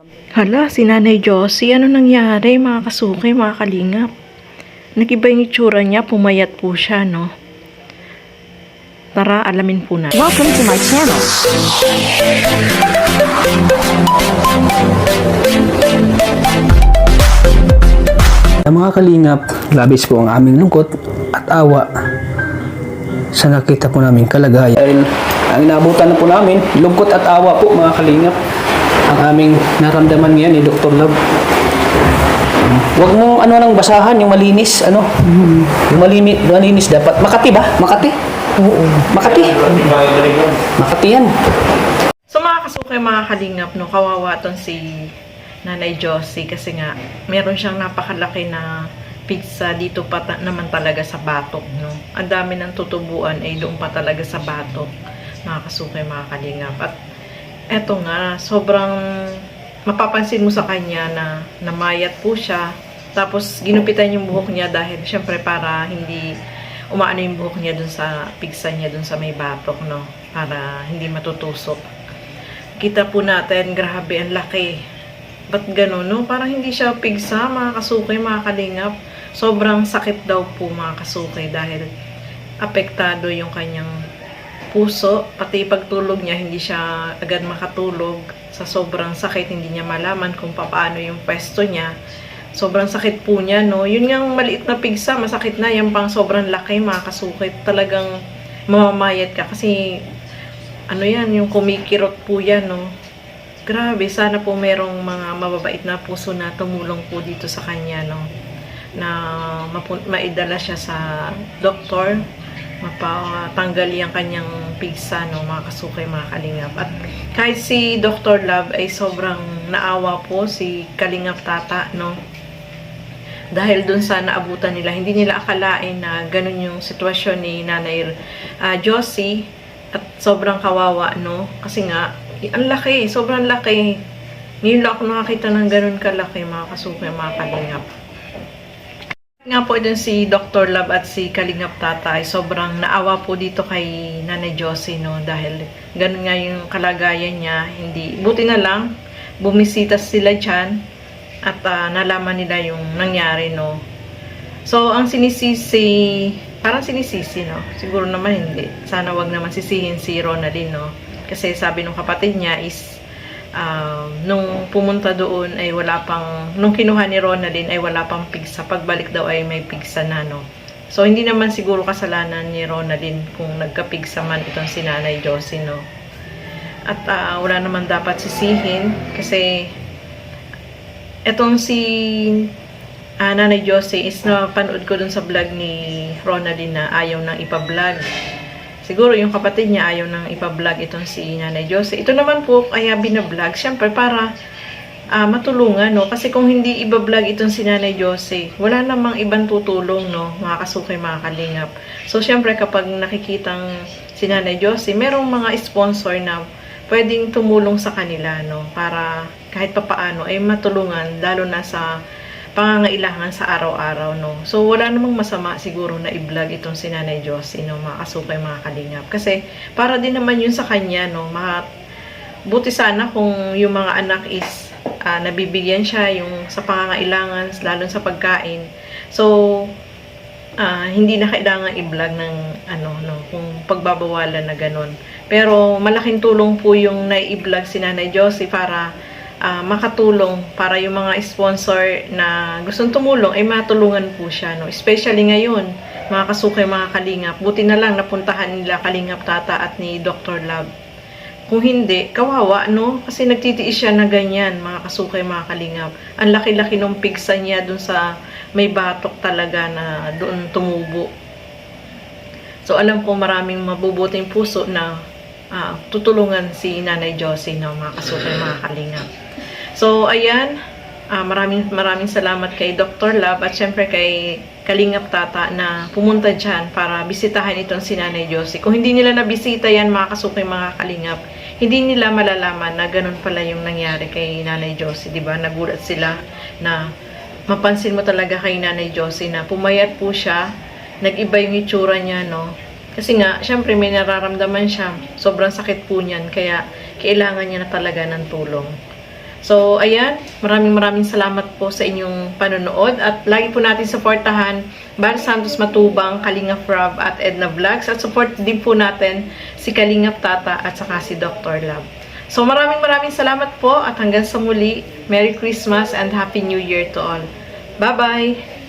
Hala, si Nanay Josie, ano nangyari mga kasuki, mga kalingap? Nag-iba yung itsura niya, pumayat po siya, no? Tara, alamin po natin. Welcome to my channel. Mga kalingap, labis po ang aming lungkot at awa sa nakita po namin kalagayan. Dahil ang inaabutan na po namin, lungkot at awa po mga kalingap, ang aming naramdaman ngayon ni Dr. Love. Huwag mo nang basahan, yung malinis, yung malinis dapat. Makati ba? Makati? Oo. Makati? Makati yan. So mga kasuki, mga kalingap, no, kawawa ton si Nanay Josie kasi nga meron siyang napakalaki na pizza dito pa naman talaga sa batok, no. Ang dami ng tutubuan ay doon pa talaga sa batok, mga kasuki, mga kalingap. At eto nga, sobrang mapapansin mo sa kanya na namayat po siya. Tapos ginupitan yung buhok niya dahil syempre para hindi umaano yung buhok niya dun sa pigsa niya dun sa may batok, no, para hindi matutusok. Kita po natin, grabe, ang laki. Ba't gano'n, no? Parang hindi siya pigsa, mga kasuki, mga kalingap. Sobrang sakit daw po, mga kasuki, dahil apektado yung kanyang puso. Pati pagtulog niya, hindi siya agad makatulog. Sa sobrang sakit, hindi niya malaman kung paano yung pwesto niya. Sobrang sakit po niya, no? Yun nga maliit na pigsa, masakit na. Yan pang sobrang laki, mga kasuki. Talagang mamamayat ka. Kasi, ano yan, yung kumikirot po yan, no? Grabe, sana po merong mga mababait na puso na tumulong po dito sa kanya, no? Na maidala siya sa doktor, mapatanggal yung kanyang pigsa, no, mga kasuki, mga kalingap. At kahit si Dr. Love ay sobrang naawa po si Kalingap Tata, no? Dahil dun sa naabutan nila, hindi nila akalain na ganun yung sitwasyon ni Nanay Josie, at sobrang kawawa, no? Kasi nga, ang laki, sobrang laki. Ngayon lang ako nakakita ng ganun kalaki, mga kasuki, mga kalingap. Nga po din si Dr. Love at si Kalingap Tata ay sobrang naawa po dito kay Nanay Josie, no? Dahil ganun nga yung kalagayan niya. Buti na lang, bumisita sila dyan at nalaman nila yung nangyari, no? So, ang parang sinisisi, no? Siguro naman hindi. Sana wag naman sisihin si Ronaldin, no? Kasi sabi nung kapatid niya is, nung pumunta doon ay nung kinuha ni Ronaldin ay wala pang pigsa. Pagbalik daw ay may pigsa na, no? So, hindi naman siguro kasalanan ni Ronaldin kung nagkapigsa man itong si Nanay Josie, no? At wala naman dapat sisihin kasi etong si Nanay Josie is napanood ko dun sa vlog ni Ronaldin na ayaw nang ipa-vlog. Siguro yung kapatid niya ayaw nang ipa-vlog itong si Nanay Josie. Ito naman po kaya bina-vlog, syempre para matulungan, no? Kasi kung hindi iba-vlog itong si Nanay Josie, wala namang ibang tutulong, no? Mga kasuki, mga kalingap. So, syempre kapag nakikitang si Nanay Josie, merong mga sponsor na pwedeng tumulong sa kanila, no? Para kahit papaano ay matulungan, lalo na sa pangangailangan sa araw-araw, no? So, wala namang masama siguro na i-vlog itong si Nanay Josie, no? Mga kasukay, mga kalingap. Kasi, para din naman yun sa kanya, no? Buti sana kung yung mga anak is nabibigyan siya yung sa pangangailangan, lalo sa pagkain. So, hindi na kailangan i-vlog ng kung pagbabawalan na ganun. Pero, malaking tulong po yung nai-vlog si Nanay Josie para makatulong, para yung mga sponsor na gustong tumulong ay matulungan po siya, no? Especially ngayon, mga kasukay, mga kalingap, buti na lang napuntahan nila Kalingap Tata at ni Dr. Love. Kung hindi, kawawa, no? Kasi nagtitiis siya na ganyan, mga kasukay, mga kalingap. Ang laki-laki ng pigsa niya dun sa may batok talaga na doon tumubo. So, alam ko maraming mabubuting puso na tutulungan si Nanay Josie, no, mga kasukay, mga kalingap. So, ayan, maraming salamat kay Dr. Love at syempre kay Kalingap Tata na pumunta dyan para bisitahan itong si Nanay Josie. Kung hindi nila nabisita yan, mga kasukay, mga kalingap, hindi nila malalaman na ganun pala yung nangyari kay Nanay Josie, diba? Nagulat sila na mapansin mo talaga kay Nanay Josie na pumayat po siya, nag-iba yung itsura niya, no? Kasi nga, syempre may nararamdaman siya, sobrang sakit po niyan, kaya kailangan niya na talaga ng tulong. So, ayan, maraming salamat po sa inyong panonood at lagi po natin supportahan Bar Santos Matubang, Kalingap Rob at Edna Vlogs at support din po natin si Kalingap Tata at saka si Dr. Love. So, maraming salamat po at hanggang sa muli, Merry Christmas and Happy New Year to all. Bye-bye!